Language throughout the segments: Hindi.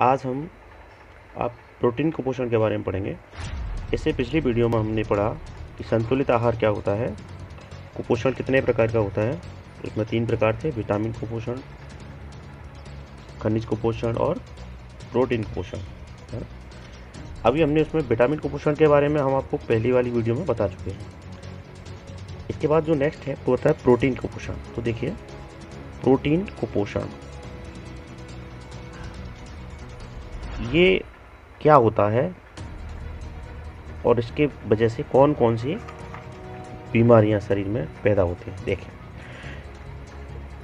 आज हम आप प्रोटीन कुपोषण के बारे में पढ़ेंगे। इससे पिछली वीडियो में हमने पढ़ा कि संतुलित आहार क्या होता है, कुपोषण कितने प्रकार का होता है। इसमें 3 प्रकार थे: विटामिन कुपोषण, खनिज कुपोषण और प्रोटीन कुपोषण। है ना? अभी हमने उसमें विटामिन कुपोषण के बारे में हम आपको पहली वाली वीडियो में बता चुके हैं। इसके बाद जो नेक्स्ट है वो होता है प्रोटीन कुपोषण। तो देखिए, प्रोटीन कुपोषण ये क्या होता है और इसके वजह से कौन कौन सी बीमारियां शरीर में पैदा होती हैं। देखिए,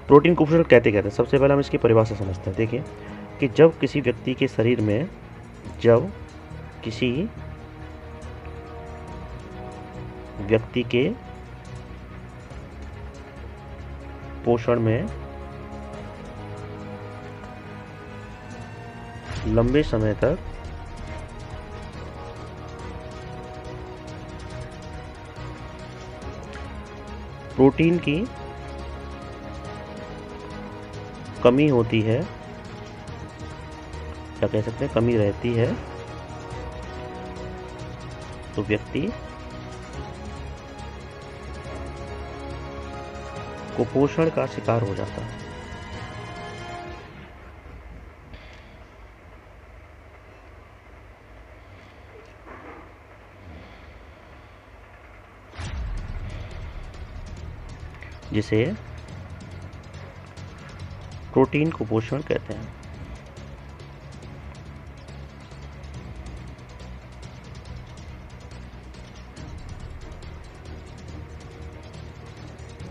प्रोटीन कुपोषण कहते हैं। सबसे पहले हम इसकी परिभाषा समझते हैं। देखिए कि जब किसी व्यक्ति के शरीर में पोषण में लंबे समय तक प्रोटीन की कमी होती है, या कह सकते हैं कमी रहती है, तो व्यक्ति कुपोषण का शिकार हो जाता है। जिसे प्रोटीन कुपोषण कहते हैं।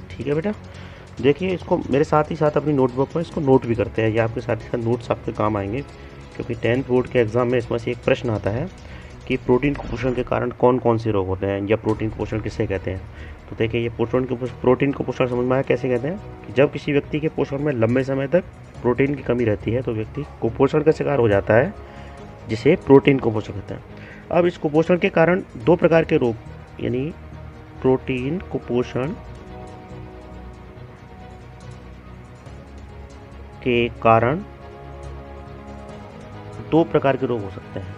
ठीक है बेटा, देखिए इसको मेरे साथ ही साथ अपनी नोटबुक में इसको नोट भी करते हैं। ये आपके साथ ही साथ नोट्स आपके काम आएंगे, क्योंकि 10th बोर्ड के एग्जाम में इसमें से एक प्रश्न आता है कि प्रोटीन कुपोषण के कारण कौन कौन से रोग होते हैं, या प्रोटीन कुपोषण किसे कहते हैं। तो देखिए, ये प्रोटीन कुपोषण समझ में आया कैसे कहते हैं कि जब किसी व्यक्ति के पोषण में लंबे समय तक प्रोटीन की कमी रहती है तो व्यक्ति कुपोषण का शिकार हो जाता है, जिसे प्रोटीन कुपोषण कहते हैं। अब इस कुपोषण के कारण 2 प्रकार के रोग, यानी प्रोटीन कुपोषण के कारण 2 प्रकार के रोग हो सकते हैं।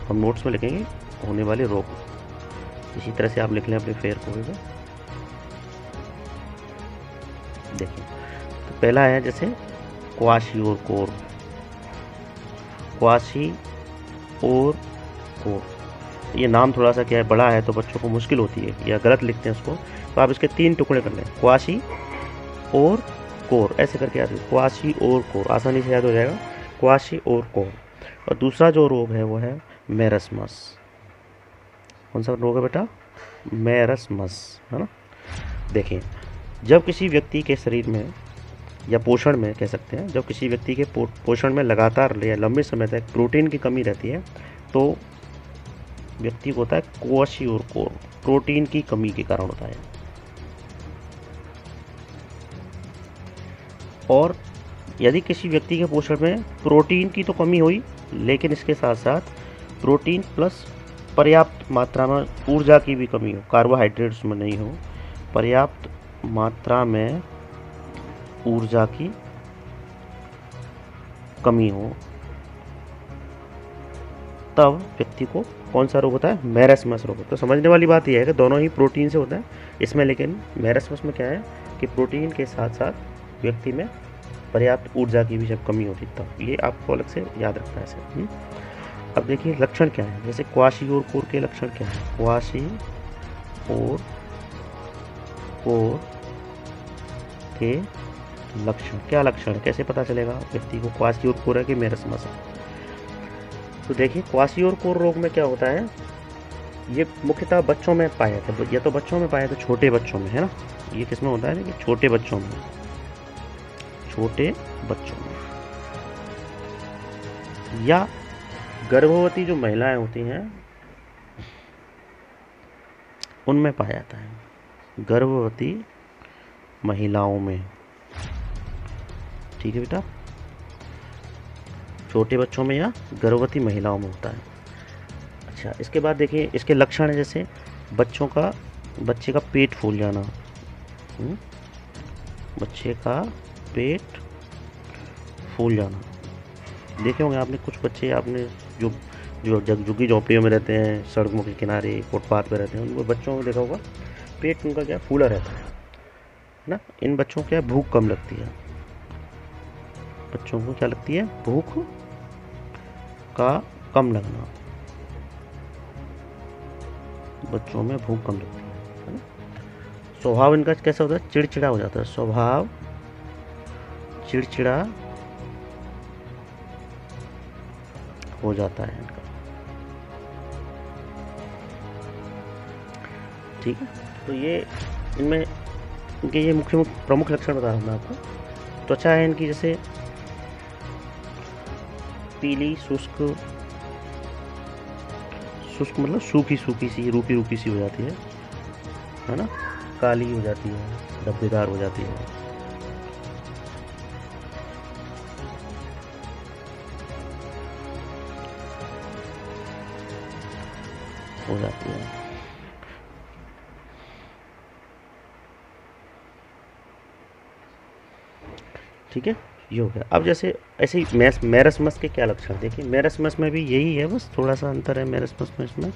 हम नोट्स में लिखेंगे होने वाले रोग, इसी तरह से आप लिख लें अपने फेयर कॉपी पे। देखिए, तो पहला है जैसे क्वाशियोर कोर। ये नाम थोड़ा सा क्या है, बड़ा है तो बच्चों को मुश्किल होती है या गलत लिखते हैं उसको, तो आप इसके 3 टुकड़े कर लें, क्वाशी और कोर, ऐसे करके याद, क्वाशी और कोर, आसानी से याद हो जाएगा, क्वाशी और कोर। और दूसरा जो रोग है वो है मेरस्मस। कौन सा रोग है बेटा? मेरस्मस, है ना। देखिए, जब किसी व्यक्ति के शरीर में या पोषण में कह सकते हैं, जब किसी व्यक्ति के पोषण में लगातार या लंबे समय तक प्रोटीन की कमी रहती है तो व्यक्ति को होता है क्वाशियोर कोर, प्रोटीन की कमी के कारण होता है। और यदि किसी व्यक्ति के पोषण में प्रोटीन की तो कमी हुई, लेकिन इसके साथ साथ प्रोटीन प्लस पर्याप्त मात्रा में ऊर्जा की भी कमी हो, कार्बोहाइड्रेट्स में नहीं हो, पर्याप्त मात्रा में ऊर्जा की कमी हो, तब व्यक्ति को कौन सा रोग होता है? मेरस्मस रोग। तो समझने वाली बात यह है कि दोनों ही प्रोटीन से होता है इसमें, लेकिन मेरस्मस में क्या है कि प्रोटीन के साथ साथ व्यक्ति में पर्याप्त ऊर्जा की भी जब कमी होती तब। ये आपको अलग से याद रखना है ऐसे। अब देखिए लक्षण क्या है, जैसे क्वाशी और कोर के लक्षण क्या है। क्वाशी और कोर के लक्षण, क्या लक्षण है, कैसे पता चलेगा व्यक्ति को क्वाशी और कोर है कि मेरस्मस है। तो देखिए, क्वाशी और कोर रोग में क्या होता है, ये मुख्यतः बच्चों में पाया जाता है। या तो बच्चों में पाया जाता है, छोटे बच्चों में, है ना। ये किसमें होता है कि छोटे बच्चों में या गर्भवती जो महिलाएं होती हैं उनमें पाया जाता है, गर्भवती महिलाओं में। ठीक है बेटा, छोटे बच्चों में या गर्भवती महिलाओं में होता है। अच्छा, इसके बाद देखिए इसके लक्षण है, जैसे बच्चे का पेट फूल जाना, बच्चे का पेट फूल जाना। देखे होंगे आपने कुछ बच्चे, आपने जो जो झुग्गी झोंपड़ियों में रहते हैं, सड़कों के किनारे फुटपाथ पे रहते हैं, उनको बच्चों को देखा होगा पेट उनका क्या फूला रहता है ना। इन बच्चों को क्या भूख कम लगती है, बच्चों को क्या लगती है, भूख का कम लगना, बच्चों में भूख कम लगती है ना। स्वभाव इनका कैसा होता है, चिड़चिड़ा हो जाता है, स्वभाव चिड़चिड़ा हो जाता है इनका, ठीक है। तो ये इनमें इनके ये मुख्य प्रमुख लक्षण बता रहा हूँ मैं आपको। त्वचा है इनकी जैसे पीली शुष्क, शुष्क मतलब सूखी सूखी सी, रूखी रूखी सी हो जाती है ना, काली हो जाती है, धब्बेदार हो जाती है। हो जाती है, ठीक है। ये हो गया। अब जैसे ऐसे ही मेरस्मस के क्या लक्षण, देखिए मेरस्मस में भी यही है, बस थोड़ा सा अंतर है मेरस्मस में इसमें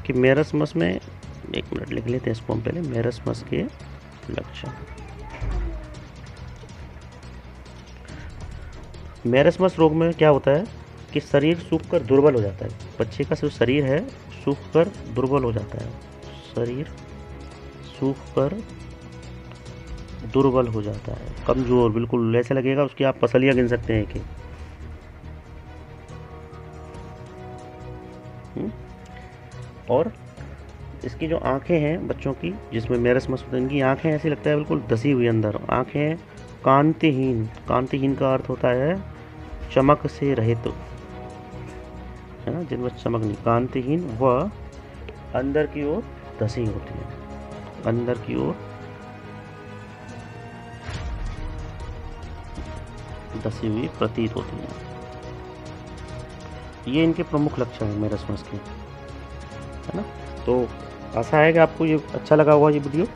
कि मेरस्मस में, एक मिनट लिख लेते हैं इसको हम पहले, मेरस्मस के लक्षण। मेरस्मस रोग में क्या होता है कि शरीर सूख कर दुर्बल हो जाता है, बच्चे का जो शरीर है सूख कर दुर्बल हो जाता है, शरीर सूख कर दुर्बल हो जाता है, कमजोर, बिल्कुल ऐसे लगेगा उसकी आप पसलियां गिन सकते हैं कि और इसकी जो आंखें हैं बच्चों की, जिसमें मेरस्मस होता है, इनकी आंखें ऐसी लगता है बिल्कुल धसी हुई अंदर, आंखें कांतिहीन, कांतिहीन का अर्थ होता है चमक से रहित, है ना, जिनमें चमक नहीं, कांतिहीन व अंदर की ओर धसी होती है, अंदर की ओर धसी हुई प्रतीत होती है। ये इनके प्रमुख लक्षण हैं मेरस्मस के, है ना। तो आशा है कि आपको ये अच्छा लगा होगा ये वीडियो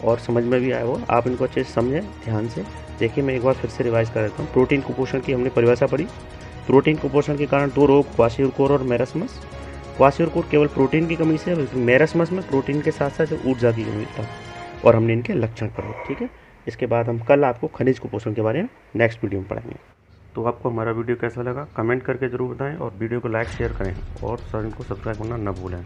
और समझ में भी आया होगा, आप इनको अच्छे से समझें, ध्यान से देखिए। मैं एक बार फिर से रिवाइज कर देता हूँ। प्रोटीन कुपोषण की हमने परिभाषा पढ़ी। प्रोटीन कुपोषण के कारण दो रोग, क्वाशियोरकोर और मेरस्मस। क्वाशियोरकोर केवल प्रोटीन की कमी से, मेरस्मस में प्रोटीन के साथ साथ ऊर्जा की कमी था, और हमने इनके लक्षण पढ़े, ठीक है। इसके बाद हम कल आपको खनिज कुपोषण के बारे में नेक्स्ट वीडियो में पढ़ाएंगे। तो आपको हमारा वीडियो कैसा लगा कमेंट करके ज़रूर बताएं, और वीडियो को लाइक शेयर करें, और चैनल को सब्सक्राइब करना न भूलें।